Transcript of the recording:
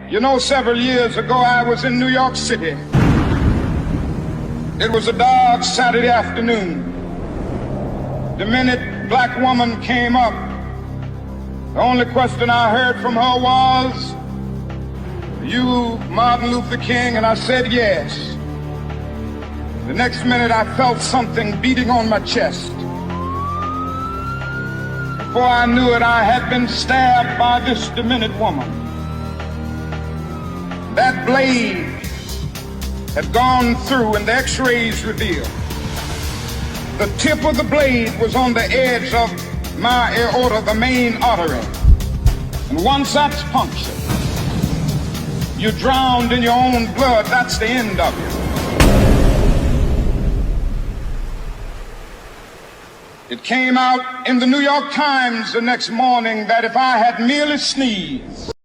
You know, several years ago, I was in New York City. It was a dark Saturday afternoon. The minute black woman came up, the only question I heard from her was, "You Martin Luther King?" And I said, "Yes." The next minute, I felt something beating on my chest. Before I knew it, I had been stabbed by this demented woman. That blade had gone through, and the x-rays revealed the tip of the blade was on the edge of my aorta, the main artery. And once that's punctured, you're drowned in your own blood. That's the end of you. It came out in the New York Times the next morning that if I had merely sneezed,